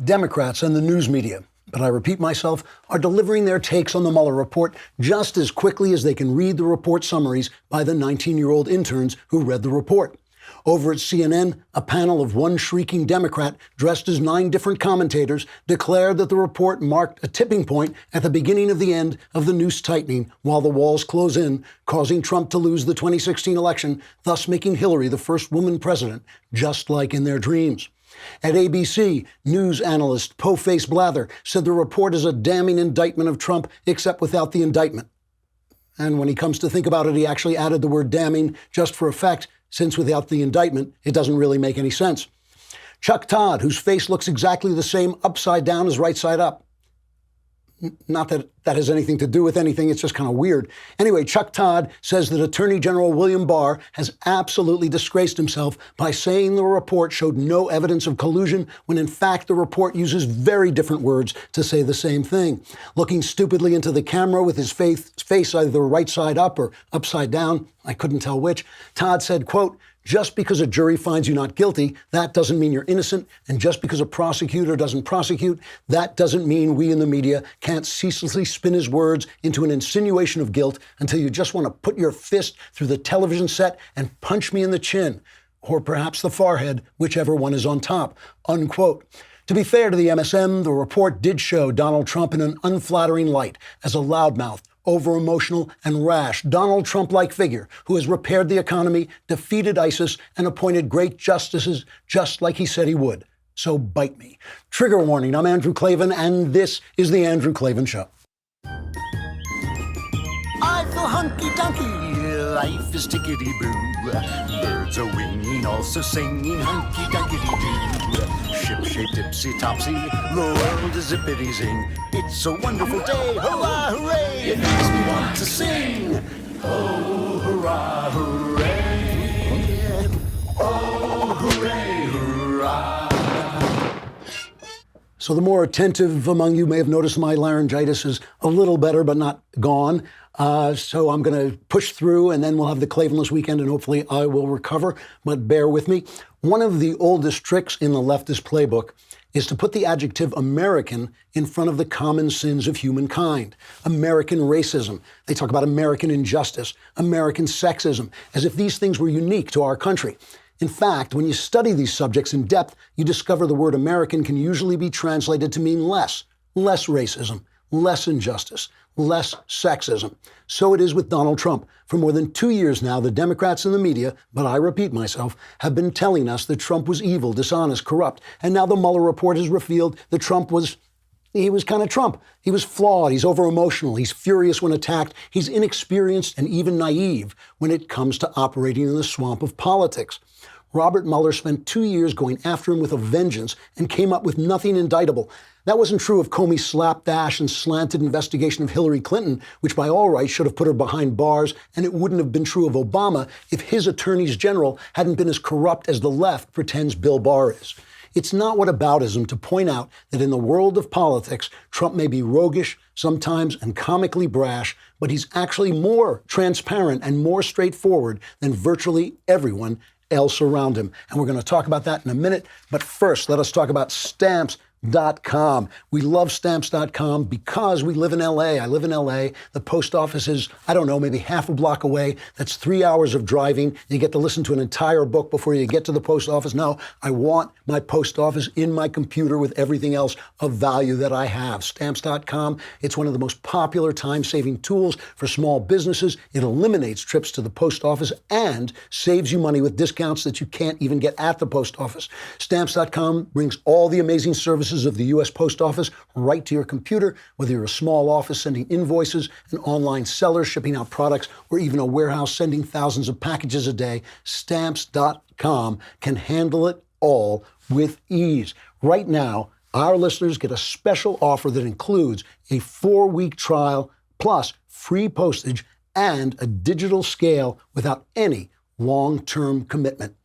Democrats and the news media, but I repeat myself, are delivering their takes on the Mueller report just as quickly as they can read the report summaries by the 19-year-old interns who read the report. Over at CNN, a panel of one shrieking Democrat dressed as 9 different commentators declared that the report marked a tipping point at the beginning of the end of the noose tightening while the walls close in, causing Trump to lose the 2016 election, thus making Hillary the first woman president, just like in their dreams. At ABC, news analyst Po-Face Blather said the report is a damning indictment of Trump, except without the indictment. And when he comes to think about it, he actually added the word damning just for effect, since without the indictment, it doesn't really make any sense. Chuck Todd, whose face looks exactly the same upside down as right side up. Not that that has anything to do with anything, it's just kind of weird. Anyway, Chuck Todd says that Attorney General William Barr has absolutely disgraced himself by saying the report showed no evidence of collusion, when in fact the report uses very different words to say the same thing. Looking stupidly into the camera with his face either right side up or upside down, I couldn't tell which, Todd said, quote, "Just because a jury finds you not guilty, that doesn't mean you're innocent. And just because a prosecutor doesn't prosecute, that doesn't mean we in the media can't ceaselessly spin his words into an insinuation of guilt until you just want to put your fist through the television set and punch me in the chin, or perhaps the forehead, whichever one is on top," unquote. To be fair to the MSM, the report did show Donald Trump in an unflattering light as a loudmouth, over-emotional, and rash Donald Trump-like figure who has repaired the economy, defeated ISIS, and appointed great justices just like he said he would. So bite me. Trigger warning, I'm Andrew Klavan, and this is The Andrew Klavan Show. I feel hunky-dunky, life is tickety-boo. Birds are winging, also singing hunky-dunky-doo. Ship-shape, tipsy-topsy, the world is zippity-zing. It's a wonderful day, hurrah, hooray! It makes me want to sing. Oh, hurrah, hooray! Oh, hooray, hurrah! So the more attentive among you may have noticed my laryngitis is a little better, but not gone. So I'm going to push through, and then we'll have the Klavanless weekend, and hopefully I will recover, but bear with me. One of the oldest tricks in the leftist playbook is to put the adjective American in front of the common sins of humankind. American racism. They talk about American injustice, American sexism, as if these things were unique to our country. In fact, when you study these subjects in depth, you discover the word American can usually be translated to mean less racism, less injustice, less sexism. So it is with Donald Trump. For more than 2 years now, the Democrats and the media, but I repeat myself, have been telling us that Trump was evil, dishonest, corrupt. And now the Mueller report has revealed that Trump was kind of Trump. He was flawed. He's over-emotional. He's furious when attacked. He's inexperienced and even naive when it comes to operating in the swamp of politics. Robert Mueller spent 2 years going after him with a vengeance and came up with nothing indictable. That wasn't true of Comey's slapdash and slanted investigation of Hillary Clinton, which by all rights should have put her behind bars, and it wouldn't have been true of Obama if his attorneys general hadn't been as corrupt as the left pretends Bill Barr is. It's not whataboutism to point out that in the world of politics, Trump may be roguish sometimes and comically brash, but he's actually more transparent and more straightforward than virtually everyone else around him. And we're going to talk about that in a minute. But first, let us talk about Stamps.com. We love Stamps.com because we live in LA. I live in LA. The post office is, I don't know, maybe half a block away. That's 3 hours of driving. You get to listen to an entire book before you get to the post office. No, I want my post office in my computer with everything else of value that I have. Stamps.com, it's one of the most popular time-saving tools for small businesses. It eliminates trips to the post office and saves you money with discounts that you can't even get at the post office. Stamps.com brings all the amazing services of the U.S. Post Office right to your computer, whether you're a small office sending invoices, an online seller shipping out products, or even a warehouse sending thousands of packages a day. Stamps.com can handle it all with ease. Right now, our listeners get a special offer that includes a 4-week trial plus free postage and a digital scale without any long-term commitment.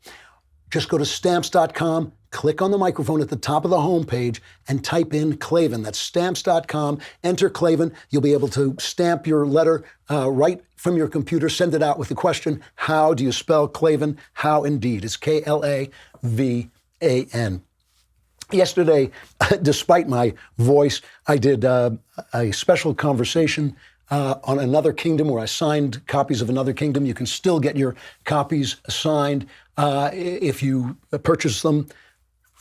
Just go to Stamps.com, click on the microphone at the top of the homepage, and type in Klavan. That's Stamps.com. Enter Klavan. You'll be able to stamp your letter right from your computer. Send it out with the question, how do you spell Klavan? How indeed. It's Klavan. Yesterday, despite my voice, I did a special conversation on Another Kingdom where I signed copies of Another Kingdom. You can still get your copies signed if you purchase them.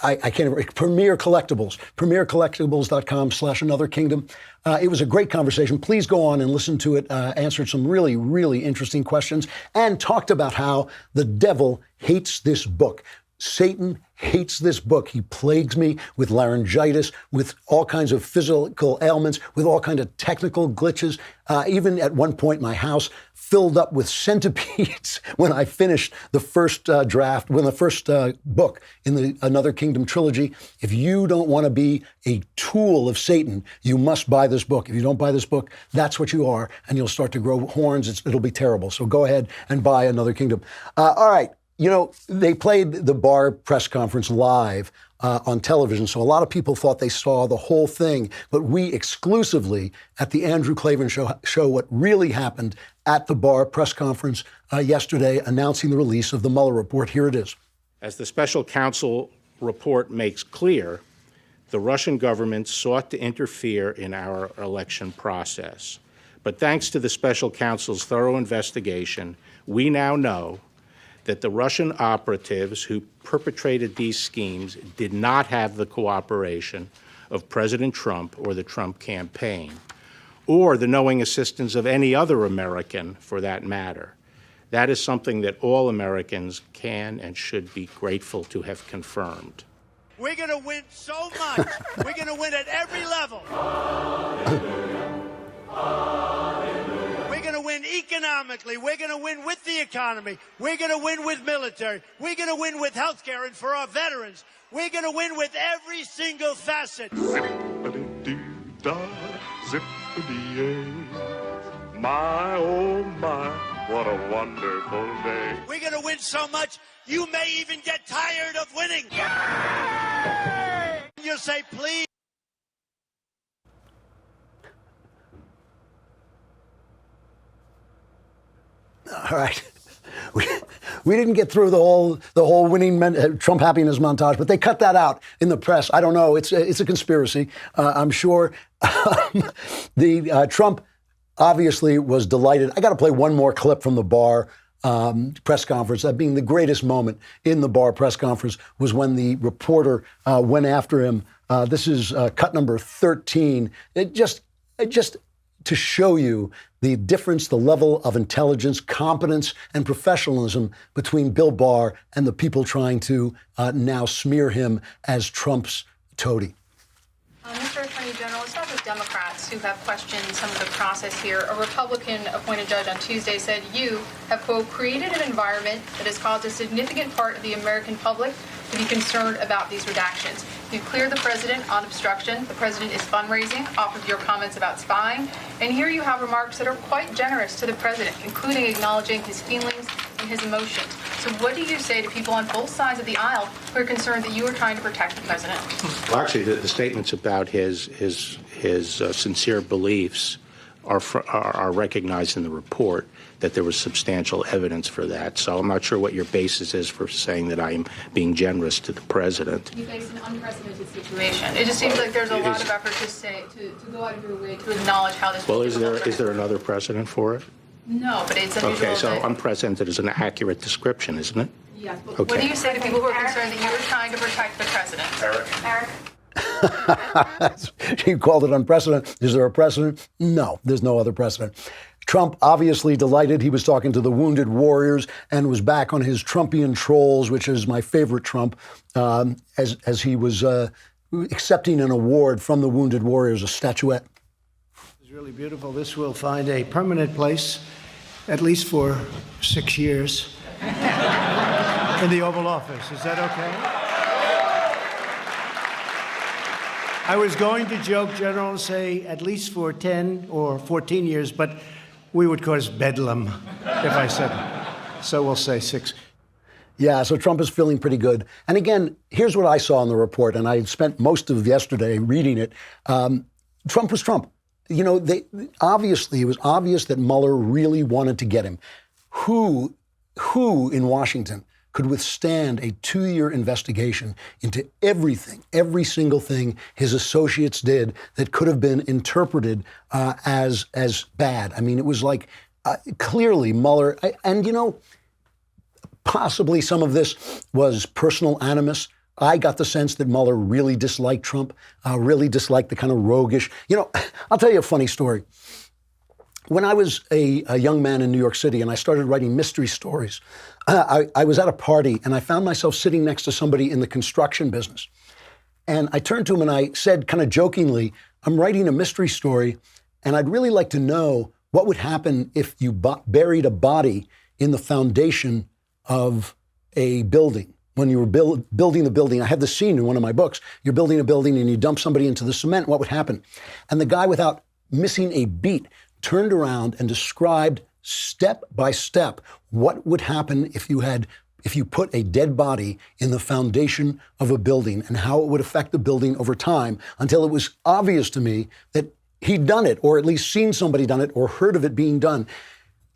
I can't remember. Premier Collectibles, premiercollectibles.com/Another Kingdom. It was a great conversation. Please go on and listen to it. Answered some really, really interesting questions and talked about how the devil hates this book. Satan hates this book. He plagues me with laryngitis, with all kinds of physical ailments, with all kinds of technical glitches. Even at one point, my house filled up with centipedes when I finished the first draft, when the first book in the Another Kingdom trilogy. If you don't want to be a tool of Satan, you must buy this book. If you don't buy this book, that's what you are, and you'll start to grow horns. It'll be terrible. So go ahead and buy Another Kingdom. All right. You know, they played the Barr press conference live on television, so a lot of people thought they saw the whole thing. But we exclusively at the Andrew Klavan show what really happened at the Barr press conference yesterday, announcing the release of the Mueller report. Here it is. As the special counsel report makes clear, the Russian government sought to interfere in our election process. But thanks to the special counsel's thorough investigation, we now know that the Russian operatives who perpetrated these schemes did not have the cooperation of President Trump or the Trump campaign, or the knowing assistance of any other American for that matter. That is something that all Americans can and should be grateful to have confirmed. We're going to win so much. We're going to win at every level. We're going to win economically. We're going to win with the economy. We're going to win with military. We're going to win with health care and for our veterans. We're going to win with every single facet. Zippity-doo-dah, zippity-yay. My, oh my, what a wonderful day. We're going to win so much, you may even get tired of winning. You'll say, please. All right. We didn't get through the whole winning Trump happiness montage, but they cut that out in the press. I don't know. It's a conspiracy. I'm sure. Trump obviously was delighted. I got to play one more clip from the Barr press conference. That being the greatest moment in the Barr press conference was when the reporter went after him. This is cut number 13. It just to show you the difference, the level of intelligence, competence, and professionalism between Bill Barr and the people trying to now smear him as Trump's toady. Mr. Attorney General, let's start with Democrats who have questioned some of the process here. A Republican-appointed judge on Tuesday said you have, quote, created an environment that has caused a significant part of the American public to be concerned about these redactions. You cleared the president on obstruction. The president is fundraising off of your comments about spying. And here you have remarks that are quite generous to the president, including acknowledging his feelings and his emotions. So what do you say to people on both sides of the aisle who are concerned that you are trying to protect the president? Well, actually, the statements about his sincere beliefs are recognized in the report, that there was substantial evidence for that. So I'm not sure what your basis is for saying that I'm being generous to the president. You face an unprecedented situation. It just seems like there's a lot of effort to go out of your way to acknowledge how this. Well, is there another precedent for it? No, but it's unusual. Okay, so unprecedented is an accurate description, isn't it? Yes. But Okay. What do you say to people who are concerned that you are trying to protect the president? Eric. You called it unprecedented. Is there a precedent? No, there's no other precedent. Trump obviously delighted. He was talking to the wounded warriors and was back on his Trumpian trolls, which is my favorite Trump, as he was accepting an award from the wounded warriors, a statuette. It's really beautiful. This will find a permanent place, at least for 6 years, in the Oval Office. Is that okay? I was going to joke, General, and say at least for 10 or 14 years, but we would cause bedlam if I said it. So we'll say 6. Yeah, so Trump is feeling pretty good. And again, here's what I saw in the report, and I spent most of yesterday reading it. Trump was Trump. You know, it was obvious that Mueller really wanted to get him. Who in Washington could withstand a 2-year investigation into everything, every single thing his associates did that could have been interpreted as bad. I mean, it was like clearly Mueller, and possibly some of this was personal animus. I got the sense that Mueller really disliked Trump, really disliked the kind of roguish. I'll tell you a funny story. When I was a young man in New York City and I started writing mystery stories, I was at a party and I found myself sitting next to somebody in the construction business. And I turned to him and I said kind of jokingly, I'm writing a mystery story and I'd really like to know what would happen if you buried a body in the foundation of a building. When you were building the building, I have the scene in one of my books. You're building a building and you dump somebody into the cement, what would happen? And the guy, without missing a beat, turned around and described step by step what would happen if you put a dead body in the foundation of a building and how it would affect the building over time, until it was obvious to me that he'd done it, or at least seen somebody done it, or heard of it being done.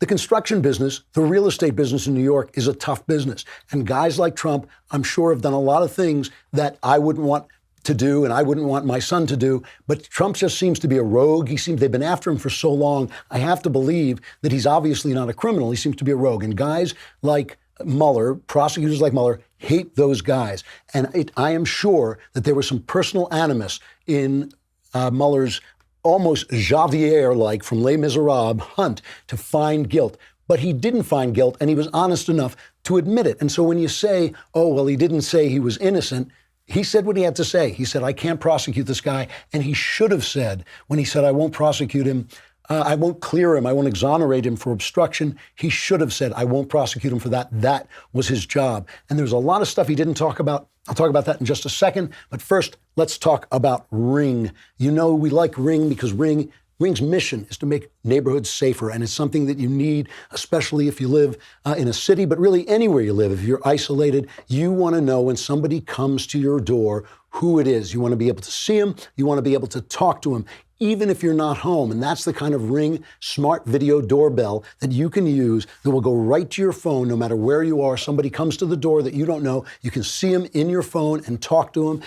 The construction business, the real estate business in New York, is a tough business. And guys like Trump, I'm sure, have done a lot of things that I wouldn't want to do and I wouldn't want my son to do. But Trump just seems to be a rogue. They've been after him for so long. I have to believe that he's obviously not a criminal. He seems to be a rogue. And guys like Mueller, prosecutors like Mueller, hate those guys. And I am sure that there was some personal animus in Mueller's almost Javier-like, from Les Miserables, hunt to find guilt. But he didn't find guilt, and he was honest enough to admit it. And so when you say, oh, well, he didn't say he was innocent, he said what he had to say. He said, I can't prosecute this guy. And he should have said, when he said, I won't prosecute him, I won't clear him, I won't exonerate him for obstruction, he should have said, I won't prosecute him for that. That was his job. And there's a lot of stuff he didn't talk about. I'll talk about that in just a second. But first, let's talk about Ring. We like Ring because Ring's mission is to make neighborhoods safer, and it's something that you need, especially if you live in a city, but really anywhere you live. If you're isolated, you want to know when somebody comes to your door who it is. You want to be able to see them. You want to be able to talk to them, even if you're not home. And that's the kind of Ring smart video doorbell that you can use that will go right to your phone no matter where you are. Somebody comes to the door that you don't know, you can see them in your phone and talk to them.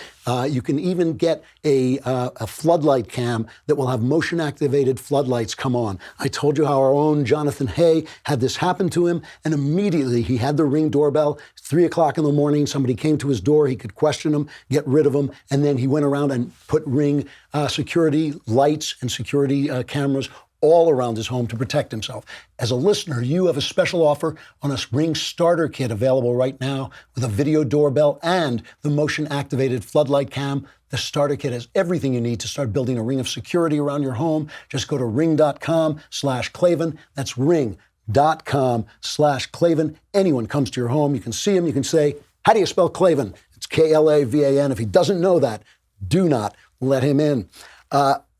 You can even get a floodlight cam that will have motion-activated floodlights come on. I told you how our own Jonathan Hay had this happen to him, and immediately he had the Ring doorbell. 3 o'clock in the morning, somebody came to his door. He could question them, get rid of them, and then he went around and put Ring security lights and security cameras all around his home to protect himself. As a listener, you have a special offer on a Ring starter kit available right now with a video doorbell and the motion-activated floodlight cam. The starter kit has everything you need to start building a ring of security around your home. Just go to ring.com/Klavan. That's ring.com/Klavan. Anyone comes to your home, you can see him, you can say, how do you spell Klavan? It's Klavan. If he doesn't know that, do not let him in.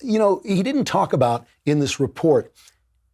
He didn't talk about in this report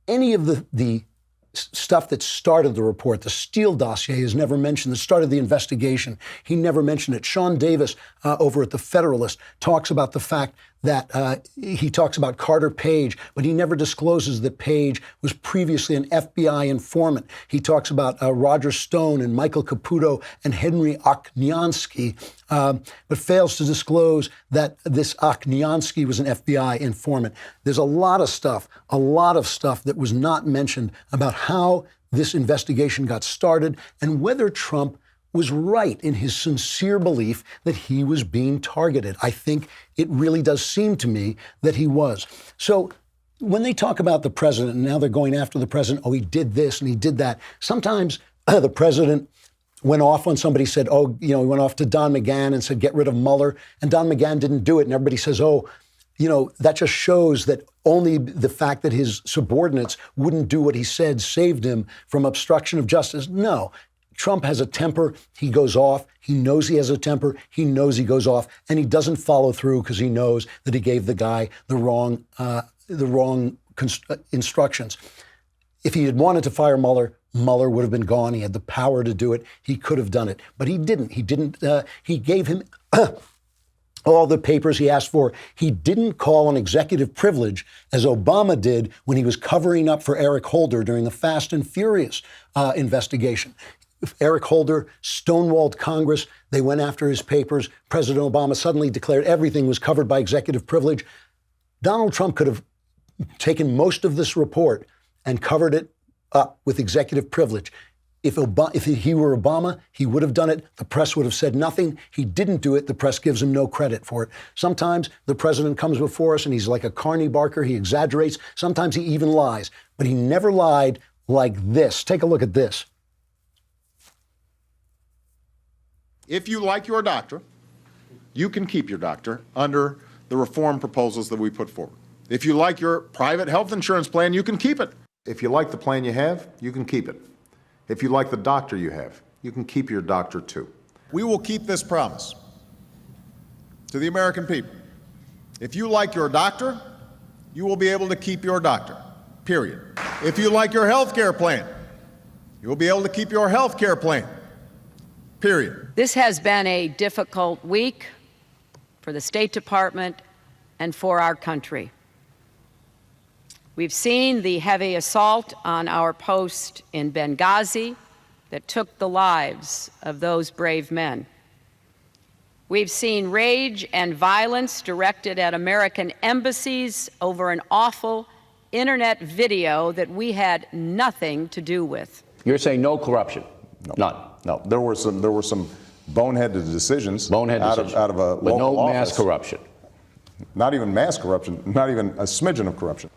any of the stuff that started the report. The Steele dossier is never mentioned. That started the investigation. He never mentioned it. Sean Davis over at The Federalist talks about the fact that he talks about Carter Page, but he never discloses that Page was previously an FBI informant. He talks about Roger Stone and Michael Caputo and Henry Okniansky, but fails to disclose that this Okniansky was an FBI informant. There's a lot of stuff that was not mentioned about how this investigation got started and whether Trump was right in his sincere belief that he was being targeted. I think it really does seem to me that he was. So when they talk about the president, and now they're going after the president, oh, he did this and he did that. Sometimes the president went off on somebody, said, he went off to Don McGahn and said, get rid of Mueller. And Don McGahn didn't do it. And everybody says, that just shows that only the fact that his subordinates wouldn't do what he said saved him from obstruction of justice. No. Trump has a temper. He goes off. He knows he has a temper. He knows he goes off, and he doesn't follow through because he knows that he gave the guy the wrong instructions. If he had wanted to fire Mueller, Mueller would have been gone. He had the power to do it. He could have done it, but he didn't. He gave him all the papers he asked for. He didn't call an executive privilege, as Obama did when he was covering up for Eric Holder during the Fast and Furious investigation. Eric Holder stonewalled Congress. They went after his papers. President Obama suddenly declared everything was covered by executive privilege. Donald Trump could have taken most of this report and covered it up with executive privilege. If he were Obama, he would have done it. The press would have said nothing. He didn't do it. The press gives him no credit for it. Sometimes the president comes before us and he's like a carny barker. He exaggerates. Sometimes he even lies. But he never lied like this. Take a look at this. If you like your doctor, you can keep your doctor under the reform proposals that we put forward. If you like your private health insurance plan, you can keep it. If you like the plan you have, you can keep it. If you like the doctor you have, you can keep your doctor too. We will keep this promise to the American people. If you like your doctor, you will be able to keep your doctor, period. If you like your health care plan, you will be able to keep your health care plan, period. This has been a difficult week for the State Department and for our country. We've seen the heavy assault on our post in Benghazi that took the lives of those brave men. We've seen rage and violence directed at American embassies over an awful internet video that we had nothing to do with. You're saying no corruption? No. None? No, there were some boneheaded decisions. Out of a but local no office. mass corruption. Not even mass corruption, not even a smidgen of corruption.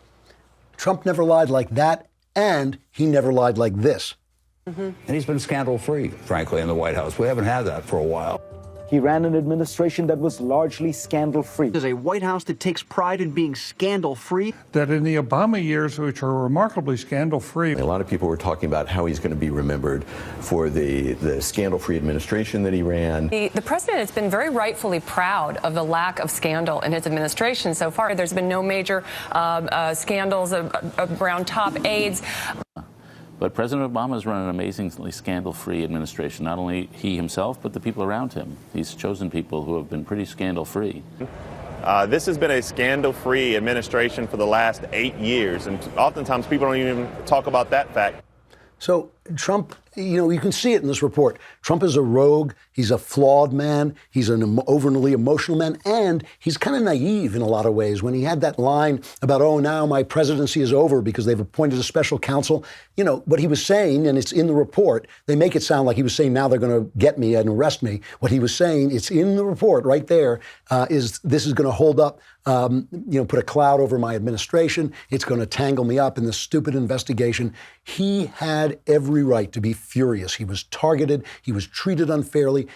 Trump never lied like that, and he never lied like this. And he's been scandal-free, frankly, in the White House. We haven't had that for a while. He ran an administration that was largely scandal-free. There's a White House that takes pride in being scandal-free. That in the Obama years, which are remarkably scandal-free. A lot of people were talking about how he's going to be remembered for the scandal-free administration that he ran. The president has been very rightfully proud of the lack of scandal in his administration so far. There's been no major scandals around top aides. But President Obama has run an amazingly scandal-free administration, not only he himself, but the people around him. He's chosen people who have been pretty scandal-free. This has been a scandal-free administration for the last 8 years, and oftentimes people don't even talk about that fact. So Trump, you can see it in this report. Trump is a rogue. He's a flawed man. He's an overly emotional man. And he's kind of naive in a lot of ways. When he had that line about, oh, now my presidency is over because they've appointed a special counsel. What he was saying, and it's in the report, they make it sound like he was saying now they're going to get me and arrest me. What he was saying, it's in the report right there, is this is going to hold up, put a cloud over my administration. It's going to tangle me up in this stupid investigation. He had every right to be furious. He was targeted. He was treated unfairly.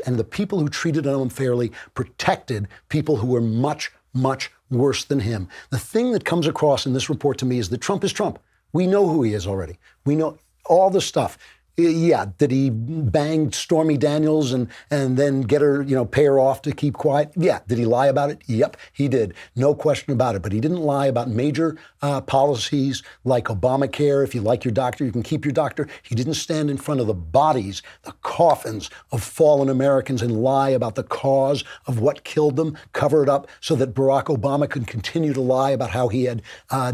And the people who treated him unfairly protected people who were much, much worse than him. The thing that comes across in this report to me is that Trump is Trump. We know who he is already. We know all the stuff. Yeah, did he bang Stormy Daniels and then get her, pay her off to keep quiet? Yeah. Did he lie about it? Yep, he did. No question about it. But he didn't lie about major policies like Obamacare. If you like your doctor, you can keep your doctor. He didn't stand in front of the bodies, the coffins of fallen Americans and lie about the cause of what killed them, cover it up so that Barack Obama could continue to lie about how he had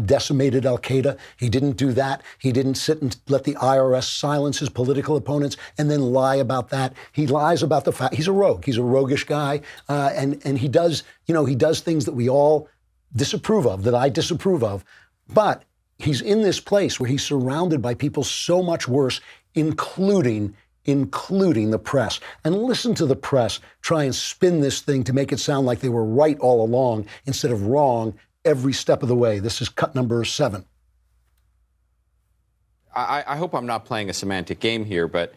decimated Al-Qaeda. He didn't do that. He didn't sit and let the IRS silence his political opponents and then lie about that. He lies about the fact he's a rogue. He's a roguish guy, and he does things that we all disapprove of, that I disapprove of. But he's in this place where he's surrounded by people so much worse, including the press. And listen to the press try and spin this thing to make it sound like they were right all along instead of wrong every step of the way. This is cut number 7. I hope I'm not playing a semantic game here, but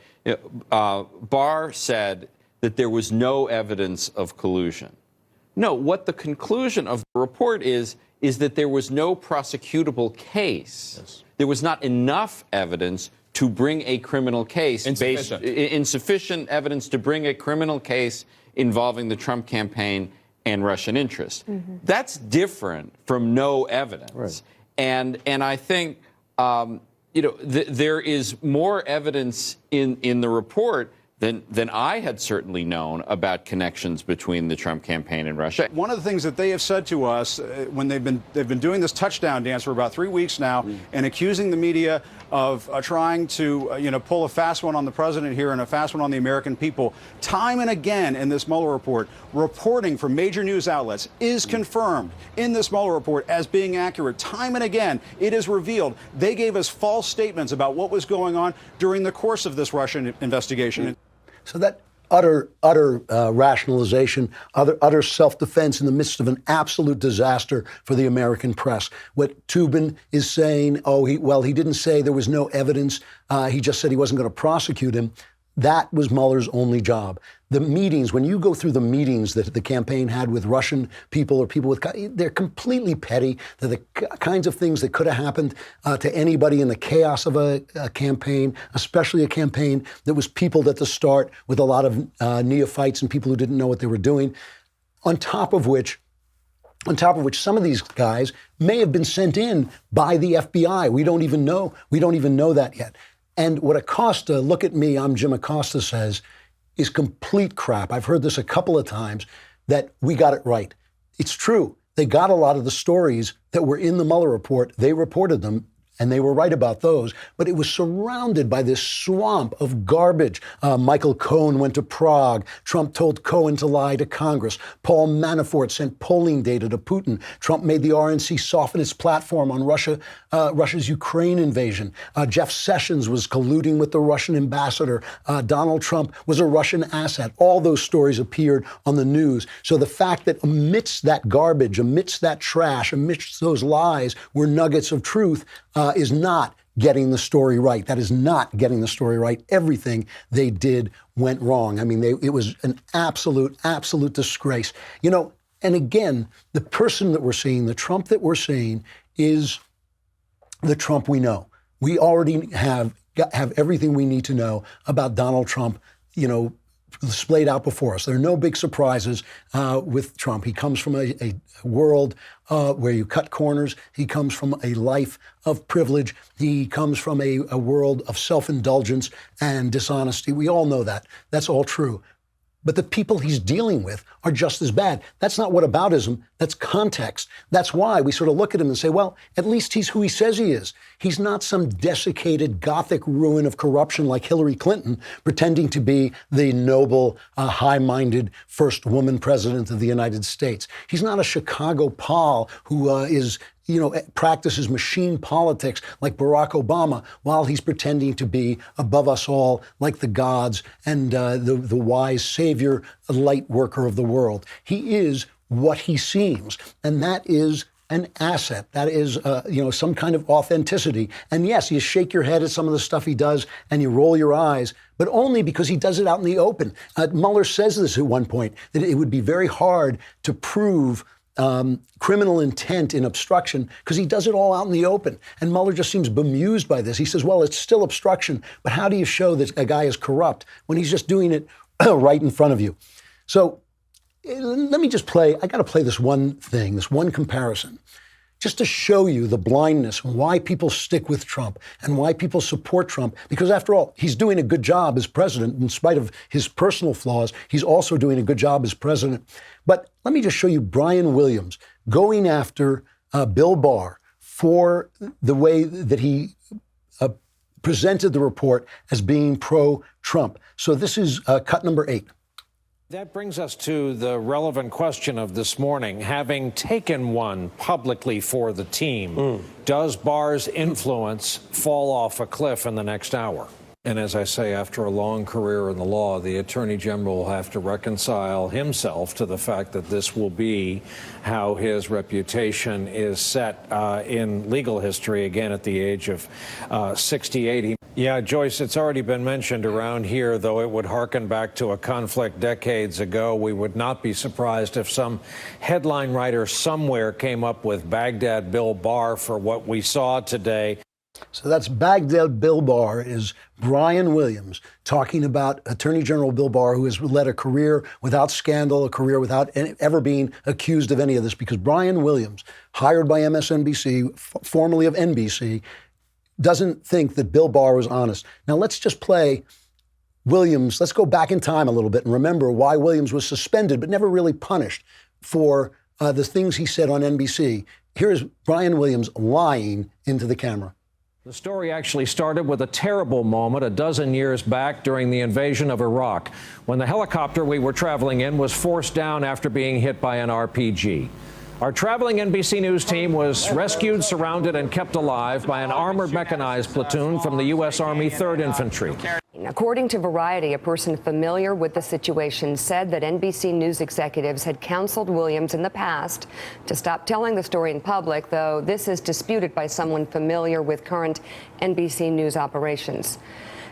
Barr said that there was no evidence of collusion. No, what the conclusion of the report is that there was no prosecutable case. Yes. There was not enough evidence to bring a criminal case. Insufficient evidence to bring a criminal case involving the Trump campaign and Russian interests. Mm-hmm. That's different from no evidence. Right. And I think there is more evidence in the report than I had certainly known about connections between the Trump campaign and Russia. One of the things that they have said to us when they've been doing this touchdown dance for about 3 weeks now and accusing the media of trying to pull a fast one on the president here and a fast one on the American people, time and again in this Mueller report, reporting from major news outlets is confirmed in this Mueller report as being accurate. Time and again, it is revealed they gave us false statements about what was going on during the course of this Russian investigation. So that utter rationalization, utter self-defense in the midst of an absolute disaster for the American press. What Toobin is saying, he didn't say there was no evidence. He just said he wasn't going to prosecute him. That was Mueller's only job. The meetings, when you go through the meetings that the campaign had with Russian people or people with, they're completely petty. They're the kinds of things that could have happened to anybody in the chaos of a campaign, especially a campaign that was peopled at the start with a lot of neophytes and people who didn't know what they were doing. On top of which, some of these guys may have been sent in by the FBI. We don't even know. We don't even know that yet. And what Acosta, look at me, I'm Jim Acosta, says is complete crap. I've heard this a couple of times, that we got it right. It's true. They got a lot of the stories that were in the Mueller report. They reported them, and they were right about those. But it was surrounded by this swamp of garbage. Michael Cohen went to Prague. Trump told Cohen to lie to Congress. Paul Manafort sent polling data to Putin. Trump made the RNC soften its platform on Russia's Ukraine invasion. Jeff Sessions was colluding with the Russian ambassador. Donald Trump was a Russian asset. All those stories appeared on the news. So the fact that amidst that garbage, amidst that trash, amidst those lies were nuggets of truth is not getting the story right. That is not getting the story right. Everything they did went wrong. I mean, it was an absolute disgrace. And again, the person that we're seeing, the Trump that we're seeing, is the Trump we know. We already have everything we need to know about Donald Trump, displayed out before us. There are no big surprises with Trump. He comes from a world where you cut corners. He comes from a life of privilege. He comes from a world of self-indulgence and dishonesty. We all know that. That's all true. But the people he's dealing with are just as bad. That's not whataboutism. That's context. That's why we sort of look at him and say, well, at least he's who he says he is. He's not some desiccated Gothic ruin of corruption like Hillary Clinton, pretending to be the noble, high-minded first woman president of the United States. He's not a Chicago Paul who practices machine politics like Barack Obama while he's pretending to be above us all like the gods and the wise savior, light worker of the world. He is what he seems, and that is an asset. That is, some kind of authenticity. And yes, you shake your head at some of the stuff he does and you roll your eyes, but only because he does it out in the open. Mueller says this at one point, that it would be very hard to prove criminal intent in obstruction because he does it all out in the open. And Mueller just seems bemused by this. He says, well, it's still obstruction, but how do you show that a guy is corrupt when he's just doing it right in front of you? So let me just I got to play this one thing, this one comparison, just to show you the blindness and why people stick with Trump and why people support Trump. Because after all, he's doing a good job as president. In spite of his personal flaws, he's also doing a good job as president. But let me just show you Brian Williams going after Bill Barr for the way that he presented the report as being pro-Trump. So this is cut number 8. That brings us to the relevant question of this morning. Having taken one publicly for the team, does Barr's influence fall off a cliff in the next hour? And as I say, after a long career in the law, the Attorney General will have to reconcile himself to the fact that this will be how his reputation is set in legal history, again, at the age of 68. Yeah, Joyce, it's already been mentioned around here, though it would harken back to a conflict decades ago. We would not be surprised if some headline writer somewhere came up with Baghdad Bill Barr for what we saw today. So that's Baghdad Bill Barr is Brian Williams talking about Attorney General Bill Barr, who has led a career without scandal, a career without ever being accused of any of this, because Brian Williams, hired by MSNBC, formerly of NBC, doesn't think that Bill Barr was honest. Now let's just play Williams, let's go back in time a little bit and remember why Williams was suspended but never really punished for the things he said on NBC. Here's Brian Williams lying into the camera. The story actually started with a terrible moment a dozen years back during the invasion of Iraq, when the helicopter we were traveling in was forced down after being hit by an RPG. Our traveling NBC News team was rescued, surrounded, and kept alive by an armored mechanized platoon from the U.S. Army 3rd Infantry. According to Variety, a person familiar with the situation said that NBC News executives had counseled Williams in the past to stop telling the story in public, though this is disputed by someone familiar with current NBC News operations.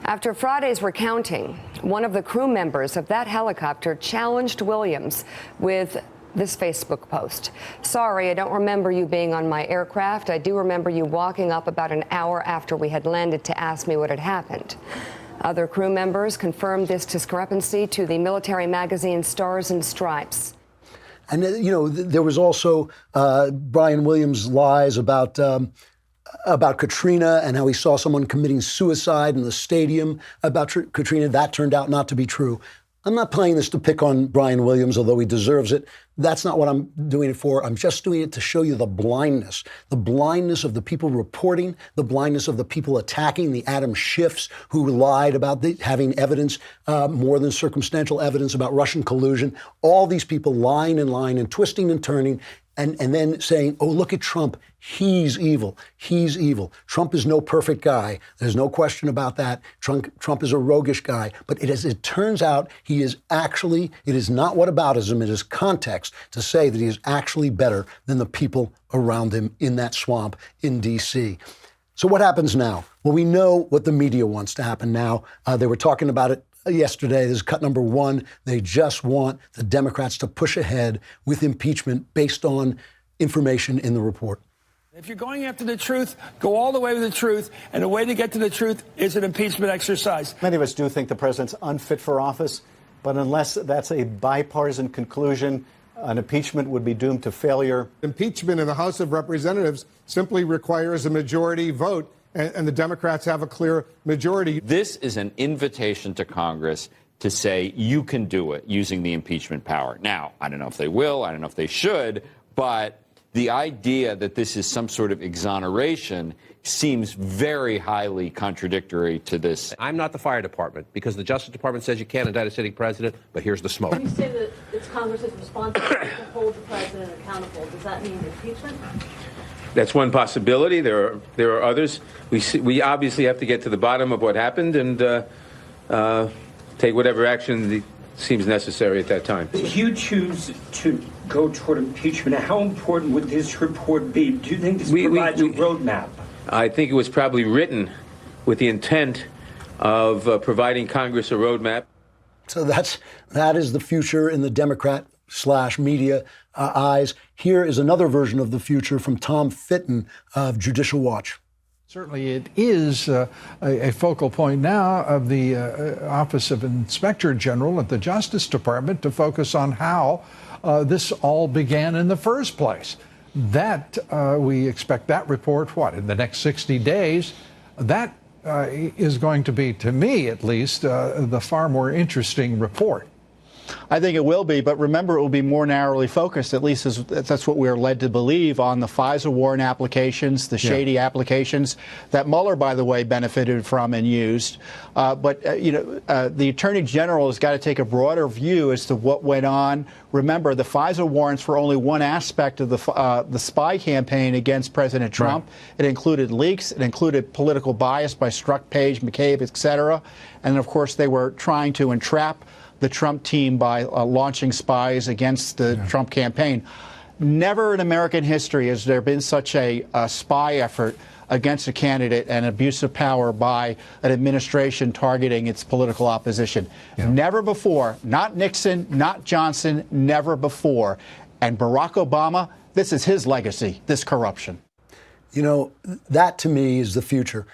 After Friday's recounting, one of the crew members of that helicopter challenged Williams with this Facebook post. "Sorry, I don't remember you being on my aircraft. I do remember you walking up about an hour after we had landed to ask me what had happened." Other crew members confirmed this discrepancy to the military magazine Stars and Stripes. And, there was also Brian Williams' lies about Katrina and how he saw someone committing suicide in the stadium about Katrina. That turned out not to be true. I'm not playing this to pick on Brian Williams, although he deserves it. That's not what I'm doing it for. I'm just doing it to show you the blindness of the people reporting, the blindness of the people attacking, the Adam Schiffs who lied about having evidence, more than circumstantial evidence about Russian collusion. All these people lying and twisting and turning. And then saying, oh, look at Trump. He's evil. He's evil. Trump is no perfect guy. There's no question about that. Trump is a roguish guy. But it turns out it is not whataboutism, it is context to say that he is actually better than the people around him in that swamp in D.C. So what happens now? Well, we know what the media wants to happen now. They were talking about it yesterday. This is cut number one. They just want the Democrats to push ahead with impeachment based on information in the report. If you're going after the truth, go all the way with the truth. And the way to get to the truth is an impeachment exercise. Many of us do think the president's unfit for office, but unless that's a bipartisan conclusion, an impeachment would be doomed to failure. Impeachment in the House of Representatives simply requires a majority vote, and the Democrats have a clear majority. This is an invitation to Congress to say you can do it using the impeachment power. Now, I don't know if they will, I don't know if they should, but the idea that this is some sort of exoneration seems very highly contradictory to this. I'm not the fire department, because the Justice Department says you can't indict a sitting president, but here's the smoke. You say that it's Congress's responsibility to hold the president accountable. Does that mean impeachment? That's one possibility. There are others. We obviously have to get to the bottom of what happened and take whatever action seems necessary at that time. If you choose to go toward impeachment, how important would this report be? Do you think this provides a roadmap? I think it was probably written with the intent of providing Congress a roadmap. So that is the future in the Democrat/media eyes. Here is another version of the future from Tom Fitton of Judicial Watch. Certainly it is a focal point now of the Office of Inspector General at the Justice Department to focus on how this all began in the first place. That we expect that report, in the next 60 days. That is going to be, to me at least, the far more interesting report. I think it will be, but remember, it will be more narrowly focused, at least that's what we're led to believe, on the FISA warrant applications, the shady applications that Mueller, by the way, benefited from and used. The Attorney General has got to take a broader view as to what went on. Remember, the FISA warrants were only one aspect of the spy campaign against President Trump. Right. It included leaks. It included political bias by Strzok, Page, McCabe, et cetera. And, of course, they were trying to entrap the Trump team by launching spies against the Trump campaign. Never in American history has there been such a spy effort against a candidate and abuse of power by an administration targeting its political opposition. Yeah. Never before. Not Nixon, not Johnson, never before. And Barack Obama, this is his legacy, this corruption. That to me is the future.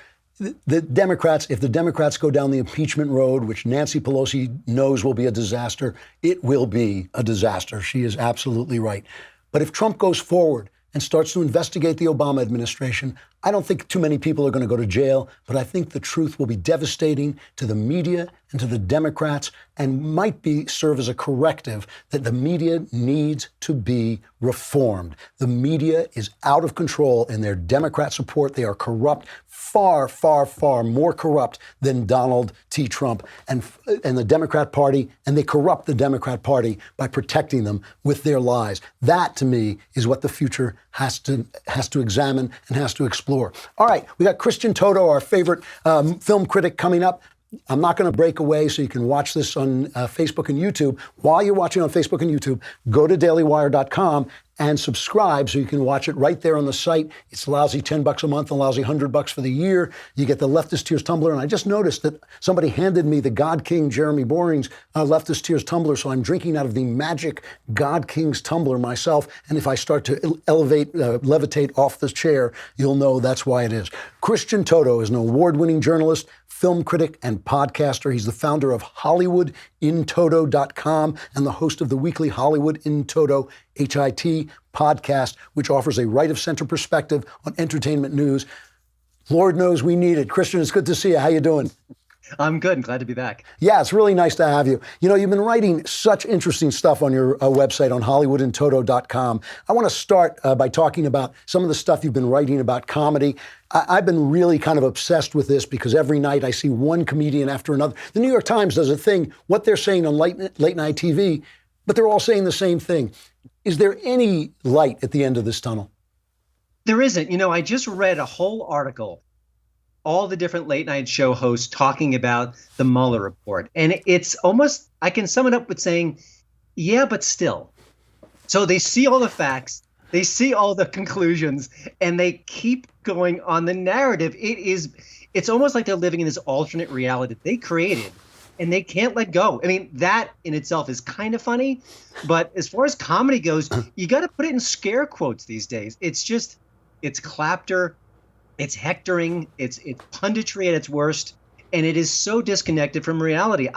The Democrats, if the Democrats go down the impeachment road, which Nancy Pelosi knows will be a disaster, it will be a disaster. She is absolutely right. But if Trump goes forward and starts to investigate the Obama administration, I don't think too many people are going to go to jail, but I think the truth will be devastating to the media and to the Democrats and might serve as a corrective that the media needs to be reformed. The media is out of control in their Democrat support. They are corrupt, far, far, far more corrupt than Donald T. Trump and the Democrat Party, and they corrupt the Democrat Party by protecting them with their lies. That, to me, is what the future has to examine and has to explore. All right, we got Christian Toto, our favorite film critic, coming up. I'm not going to break away, so you can watch this on Facebook and YouTube. While you're watching on Facebook and YouTube, go to dailywire.com and subscribe so you can watch it right there on the site. It's a lousy $10 a month, a lousy $100 for the year. You get the Leftist Tears tumbler, and I just noticed that somebody handed me the God King Jeremy Boring's Leftist Tears tumbler, so I'm drinking out of the magic God King's tumbler myself, and if I start to levitate off the chair, you'll know that's why it is. Christian Toto is an award-winning journalist, film critic, and podcaster. He's the founder of HollywoodInToto.com and the host of the weekly Hollywood in Toto, HIT podcast, which offers a right-of-center perspective on entertainment news. Lord knows we need it. Christian, it's good to see you. How you doing? I'm good. Glad to be back. Yeah, it's really nice to have you. You know, you've been writing such interesting stuff on your website on HollywoodInToto.com. I want to start by talking about some of the stuff you've been writing about comedy. I've been really kind of obsessed with this because every night I see one comedian after another. The New York Times does a thing, what they're saying on late night TV, but they're all saying the same thing. Is there any light at the end of this tunnel? There isn't. You know, I just read a whole article, all the different late night show hosts talking about the Mueller report. And it's almost, I can sum it up with saying, yeah, but still. So they see all the facts, they see all the conclusions, and they keep going on the narrative. It's almost like they're living in this alternate reality that they created, and they can't let go. I mean, that in itself is kind of funny, but as far as comedy goes, you got to put it in scare quotes these days. It's clapter, it's hectoring, it's punditry at its worst, and it is so disconnected from reality.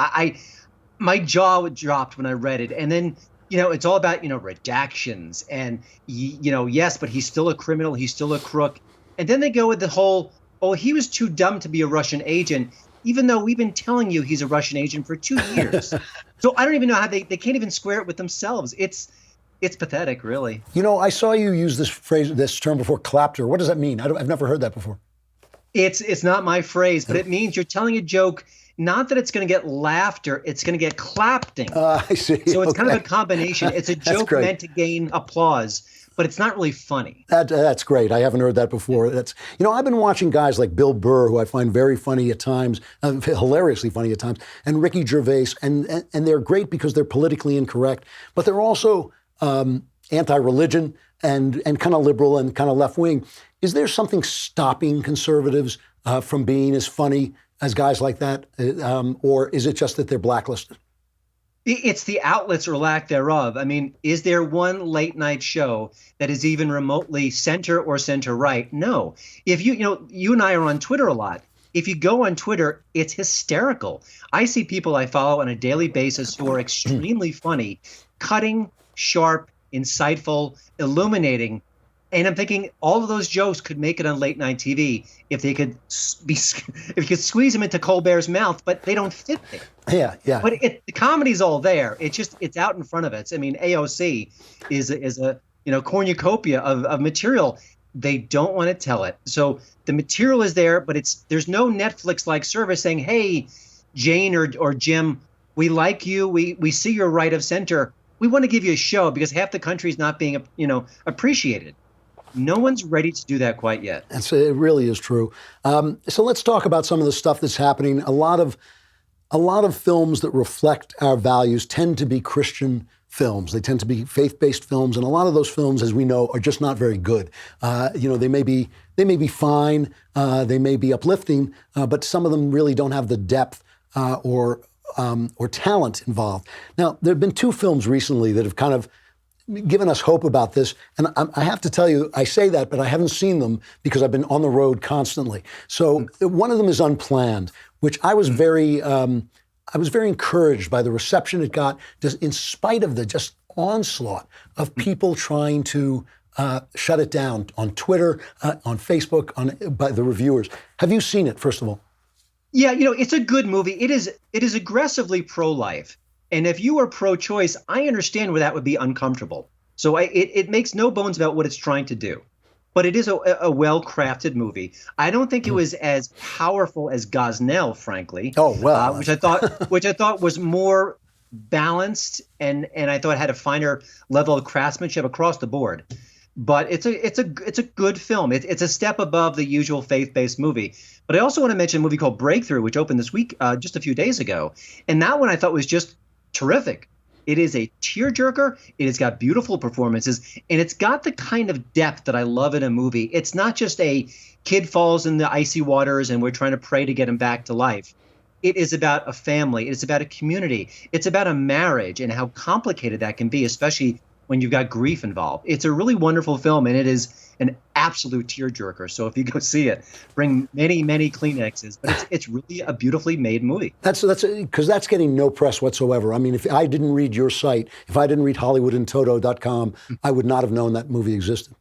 My jaw dropped when I read it, and then it's all about redactions and yes, but he's still a criminal, he's still a crook, and then they go with the whole, oh, he was too dumb to be a Russian agent, even though we've been telling you he's a Russian agent for 2 years. So I don't even know how they can't even square it with themselves. It's pathetic, really. You know, I saw you use this term before, clapter. What does that mean? I've never heard that before. It's not my phrase, but it means you're telling a joke, not that it's going to get laughter, it's going to get clapping. I see. So it's kind of a combination. It's a joke meant to gain applause, but it's not really funny. That's great. I haven't heard that before. I've been watching guys like Bill Burr, who I find very funny at times, hilariously funny at times, and Ricky Gervais, and they're great because they're politically incorrect, but they're also anti-religion and kind of liberal and kind of left-wing. Is there something stopping conservatives from being as funny as guys like that, or is it just that they're blacklisted? It's the outlets or lack thereof. I mean, is there one late night show that is even remotely center or center right? No. If you and I are on Twitter a lot. If you go on Twitter, it's hysterical. I see people I follow on a daily basis who are extremely funny, cutting, sharp, insightful, illuminating. And I'm thinking all of those jokes could make it on late night TV if they could if you could squeeze them into Colbert's mouth, but they don't fit there. Yeah. But the comedy's all there. It's out in front of it. I mean, AOC is a cornucopia of material. They don't want to tell it. So the material is there, but there's no Netflix-like service saying, hey, Jane or Jim, we like you. We see you're right of center. We want to give you a show because half the country is not being appreciated. No one's ready to do that quite yet. It really is true. So let's talk about some of the stuff that's happening. A lot of films that reflect our values tend to be Christian films. They tend to be faith-based films, and a lot of those films, as we know, are just not very good. They may be fine, they may be uplifting, but some of them really don't have the depth or talent involved. Now, there have been 2 films recently that have kind of given us hope about this. And I have to tell you, I say that, but I haven't seen them because I've been on the road constantly. So one of them is Unplanned, which I was very encouraged by the reception it got, just in spite of the just onslaught of people trying to shut it down on Twitter, on Facebook, by the reviewers. Have you seen it, first of all? Yeah, it's a good movie. It is aggressively pro-life. And if you are pro-choice, I understand where that would be uncomfortable. So it makes no bones about what it's trying to do. But it is a well-crafted movie. I don't think it was as powerful as Gosnell, frankly. Oh, well. Which I thought was more balanced and I thought had a finer level of craftsmanship across the board. But it's a good film. It's a step above the usual faith-based movie. But I also want to mention a movie called Breakthrough, which opened this week, just a few days ago. And that one I thought was just terrific. It is a tearjerker. It has got beautiful performances, and it's got the kind of depth that I love in a movie. It's not just a kid falls in the icy waters and we're trying to pray to get him back to life. It is about a family. It's about a community. It's about a marriage and how complicated that can be, especially when you've got grief involved. It's a really wonderful film, and it is an absolute tearjerker. So if you go see it, bring many, many Kleenexes. But it's really a beautifully made movie. That's because that's getting no press whatsoever. I mean, if I didn't read your site, if I didn't read HollywoodandToto.com, I would not have known that movie existed.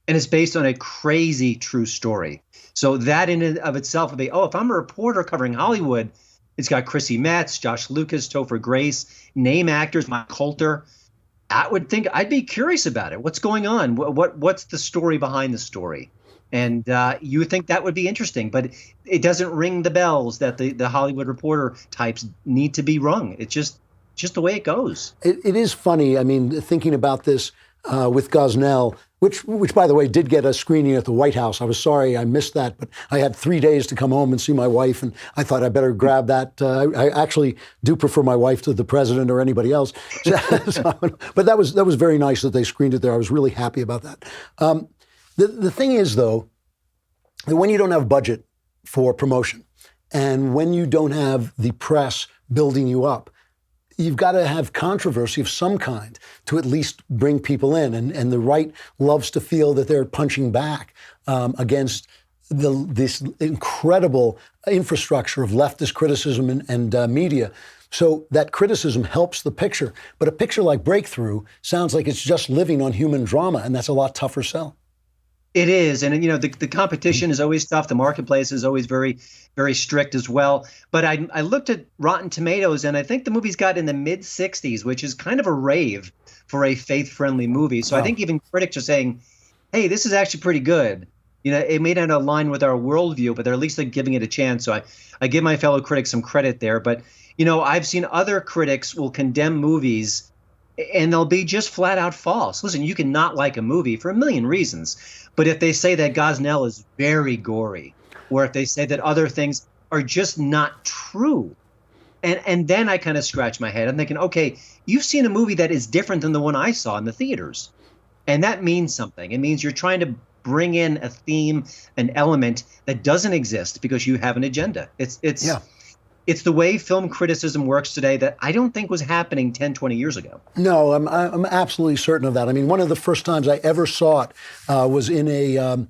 And it's based on a crazy true story. So that in and of itself would be, if I'm a reporter covering Hollywood, it's got Chrissy Metz, Josh Lucas, Topher Grace, name actors, Mike Coulter. I would think I'd be curious about it. What's going on? What's the story behind the story? And you would think that would be interesting, but it doesn't ring the bells that the Hollywood reporter types need to be rung. It's just the way it goes. It is funny. I mean, thinking about this with Gosnell, which by the way did get a screening at the White House. I was sorry I missed that, but I had 3 days to come home and see my wife, and I thought I better grab that. I actually do prefer my wife to the president or anybody else. But that was very nice that they screened it there. I was really happy about that. The thing is, though, that when you don't have budget for promotion, and when you don't have the press building you up, you've got to have controversy of some kind to at least bring people in. And the right loves to feel that they're punching back against this incredible infrastructure of leftist criticism and media. So that criticism helps the picture. But a picture like Breakthrough sounds like it's just living on human drama, and that's a lot tougher sell. It is. And, the competition is always tough. The marketplace is always very, very strict as well. But I looked at Rotten Tomatoes, and I think the movie's got in the mid-60s, which is kind of a rave for a faith-friendly movie. So I think even critics are saying, hey, this is actually pretty good. It may not align with our worldview, but they're at least giving it a chance. So I give my fellow critics some credit there. But, I've seen other critics will condemn movies and they'll be just flat out false. Listen, you can not like a movie for a million reasons. But if they say that Gosnell is very gory, or if they say that other things are just not true, and then I kind of scratch my head. I'm thinking, okay, you've seen a movie that is different than the one I saw in the theaters. And that means something. It means you're trying to bring in a theme, an element that doesn't exist because you have an agenda. It's the way film criticism works today that I don't think was happening 10, 20 years ago. No, I'm absolutely certain of that. I mean, one of the first times I ever saw it was in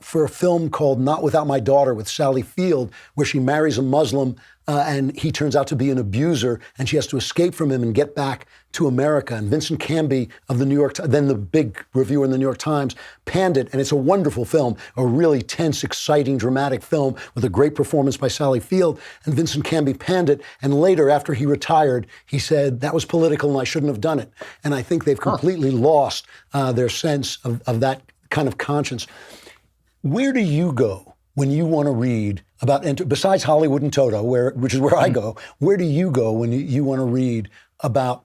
for a film called Not Without My Daughter with Sally Field, where she marries a Muslim and he turns out to be an abuser, and she has to escape from him and get back to America. And Vincent Canby of the New York, then the big reviewer in the New York Times, panned it, and it's a wonderful film, a really tense, exciting, dramatic film with a great performance by Sally Field. And Vincent Canby panned it, and later, after he retired, he said, that was political and I shouldn't have done it. And I think they've completely lost their sense of that kind of conscience. Where do you go when you want to read about, besides Hollywood and Toto, which is where I go, where do you go when you want to read about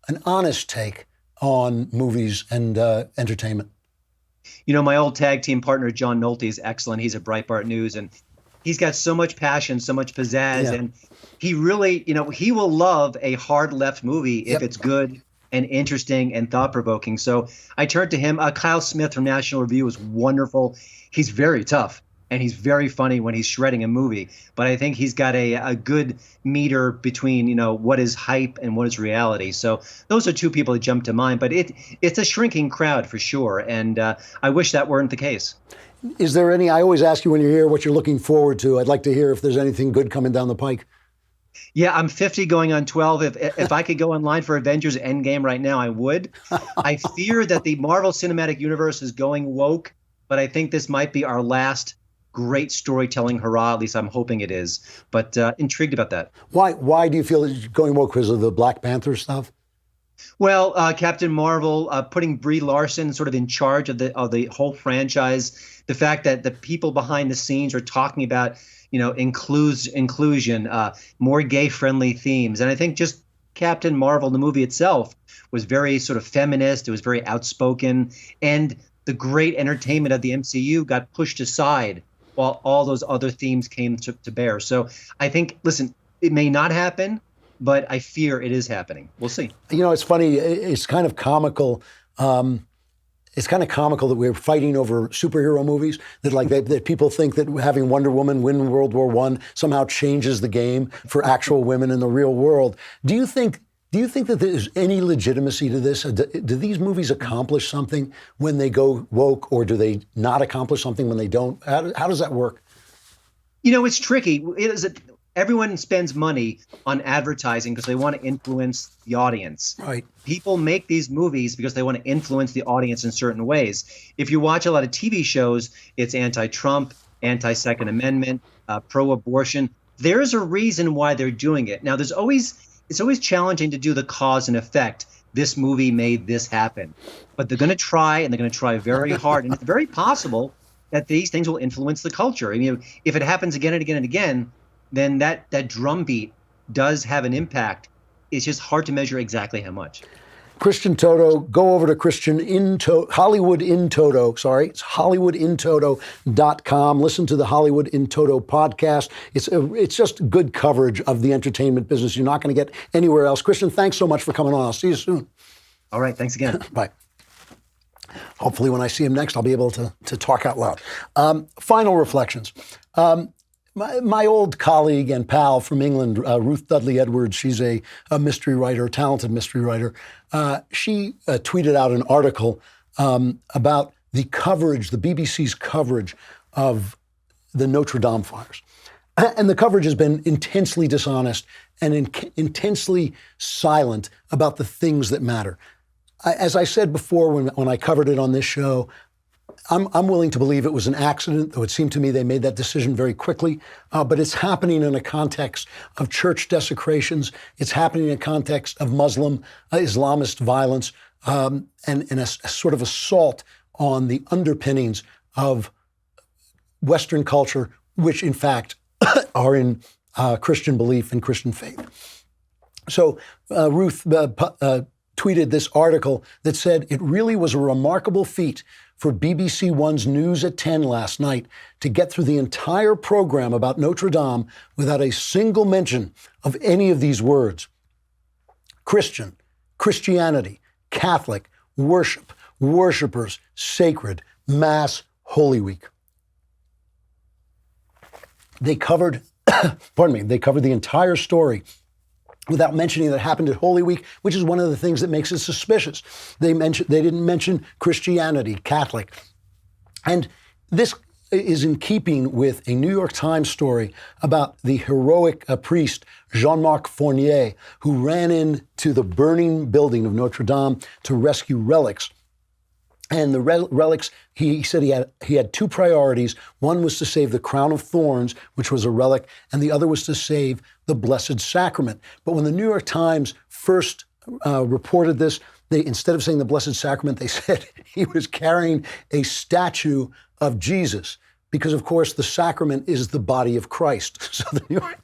an honest take on movies and entertainment? My old tag team partner, John Nolte, is excellent. He's at Breitbart News, and he's got so much passion, so much pizzazz, and he really, he will love a hard left movie if it's good and interesting and thought-provoking. So I turned to him. Kyle Smith from National Review is wonderful. He's very tough, and he's very funny when he's shredding a movie. But I think he's got a good meter between, what is hype and what is reality. So those are two people that jump to mind. But it's a shrinking crowd for sure, and I wish that weren't the case. Is there any, I always ask you when you're here what you're looking forward to. I'd like to hear if there's anything good coming down the pike. Yeah, I'm 50 going on 12. If I could go online for Avengers Endgame right now, I would. I fear that the Marvel Cinematic Universe is going woke, but I think this might be our last great storytelling hurrah. At least I'm hoping it is. But intrigued about that. Why do you feel it's going woke? Because of the Black Panther stuff? Well, Captain Marvel putting Brie Larson sort of in charge of the whole franchise. The fact that the people behind the scenes are talking about, inclusion, more gay-friendly themes. And I think just Captain Marvel, the movie itself, was very sort of feminist. It was very outspoken. And the great entertainment of the MCU got pushed aside while all those other themes came to bear. So I think, listen, it may not happen, but I fear it is happening. We'll see. It's funny. It's kind of comical. It's kind of comical that we're fighting over superhero movies. That people think that having Wonder Woman win World War I somehow changes the game for actual women in the real world. Do you think that there's any legitimacy to this? Do these movies accomplish something when they go woke, or do they not accomplish something when they don't? How does that work? It's tricky. Everyone spends money on advertising because they want to influence the audience. Right. People make these movies because they want to influence the audience in certain ways. If you watch a lot of TV shows, it's anti-Trump, anti-Second Amendment, pro-abortion. There's a reason why they're doing it. Now, it's always challenging to do the cause and effect. This movie made this happen. But they're going to try, and they're going to try very hard. And it's very possible that these things will influence the culture. I mean, if it happens again and again and again, then that drumbeat does have an impact. It's just hard to measure exactly how much. Christian Toto, go over to Hollywood in Toto. It's HollywoodInToto.com. Listen to the Hollywood in Toto podcast. It's just good coverage of the entertainment business. You're not going to get anywhere else. Christian, thanks so much for coming on. I'll see you soon. All right. Thanks again. Bye. Hopefully when I see him next, I'll be able to talk out loud. Final reflections. My old colleague and pal from England, Ruth Dudley Edwards, she's a mystery writer, a talented mystery writer. She tweeted out an article about the BBC's coverage of the Notre Dame fires. And the coverage has been intensely dishonest and intensely silent about the things that matter. As I said before when I covered it on this show, I'm willing to believe it was an accident, though it seemed to me they made that decision very quickly. But it's happening in a context of church desecrations. It's happening in a context of Muslim, Islamist violence, and a sort of assault on the underpinnings of Western culture, which in fact are in Christian belief and Christian faith. So Ruth tweeted this article that said, "It really was a remarkable feat for BBC One's News at 10 last night to get through the entire program about Notre Dame without a single mention of any of these words: Christian, Christianity, Catholic, worship, worshipers, sacred, Mass, Holy Week." They covered, they covered the entire story without mentioning that it happened at Holy Week, which is one of the things that makes it suspicious. They didn't mention Christianity, Catholic. And this is in keeping with a New York Times story about the heroic priest Jean-Marc Fournier, who ran into the burning building of Notre Dame to rescue relics. And the relics, he said he had two priorities. One was to save the crown of thorns, which was a relic, and the other was to save the Blessed Sacrament. But when the New York Times first reported this, instead of saying the Blessed Sacrament, they said he was carrying a statue of Jesus, because of course the sacrament is the body of Christ. So the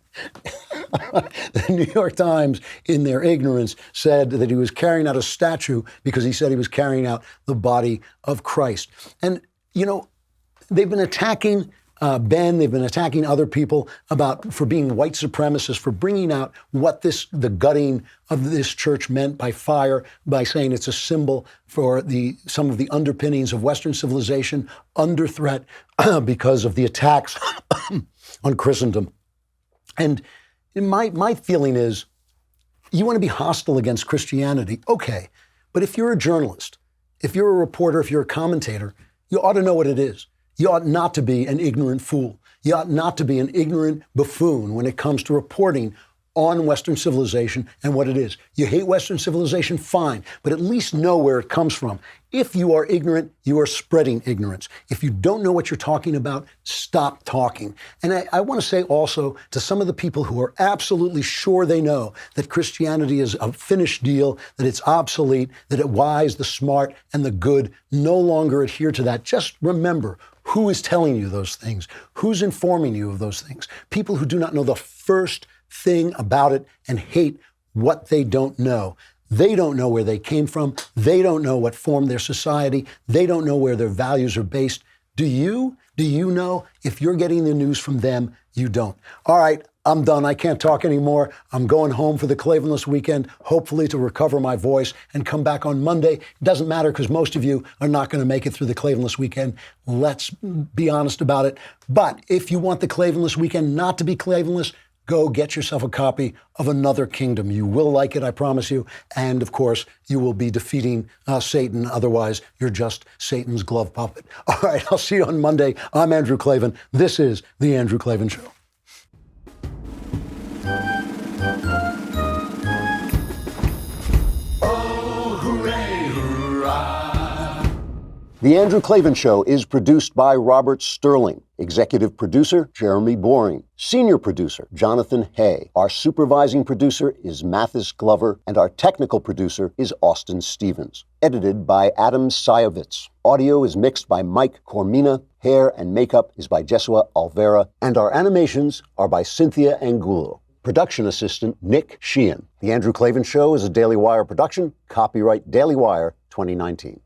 New York Times, in their ignorance, said that he was carrying out a statue because he said he was carrying out the body of Christ. And, they've been attacking Ben, they've been attacking other people for being white supremacists, for bringing out what the gutting of this church meant by fire, by saying it's a symbol for some of the underpinnings of Western civilization under threat because of the attacks on Christendom. And my feeling is, you want to be hostile against Christianity, okay. But if you're a journalist, if you're a reporter, if you're a commentator, you ought to know what it is. You ought not to be an ignorant fool. You ought not to be an ignorant buffoon when it comes to reporting on Western civilization and what it is. You hate Western civilization, fine, but at least know where it comes from. If you are ignorant, you are spreading ignorance. If you don't know what you're talking about, stop talking. And I want to say also to some of the people who are absolutely sure they know that Christianity is a finished deal, that it's obsolete, that the wise, the smart, and the good no longer adhere to that. Just remember who is telling you those things, who's informing you of those things. People who do not know the first thing about it and hate what they don't know. They don't know where they came from. They don't know what formed their society. They don't know where their values are based. Do you? Do you know? If you're getting the news from them, you don't. All right, I'm done. I can't talk anymore. I'm going home for the Klavanless weekend, hopefully to recover my voice and come back on Monday. It doesn't matter because most of you are not going to make it through the Klavanless weekend. Let's be honest about it. But if you want the Klavanless weekend not to be Klavanless, go get yourself a copy of Another Kingdom. You will like it, I promise you. And of course, you will be defeating Satan. Otherwise, you're just Satan's glove puppet. All right, I'll see you on Monday. I'm Andrew Klavan. This is The Andrew Klavan Show. Oh, hooray, hurrah. The Andrew Klavan Show is produced by Robert Sterling. Executive producer, Jeremy Boring. Senior producer, Jonathan Hay. Our supervising producer is Mathis Glover, and our technical producer is Austin Stevens. Edited by Adam Sayevitz. Audio is mixed by Mike Cormina. Hair and makeup is by Jesua Alvera. And our animations are by Cynthia Angulo. Production assistant, Nick Sheehan. The Andrew Klavan Show is a Daily Wire production. Copyright Daily Wire 2019.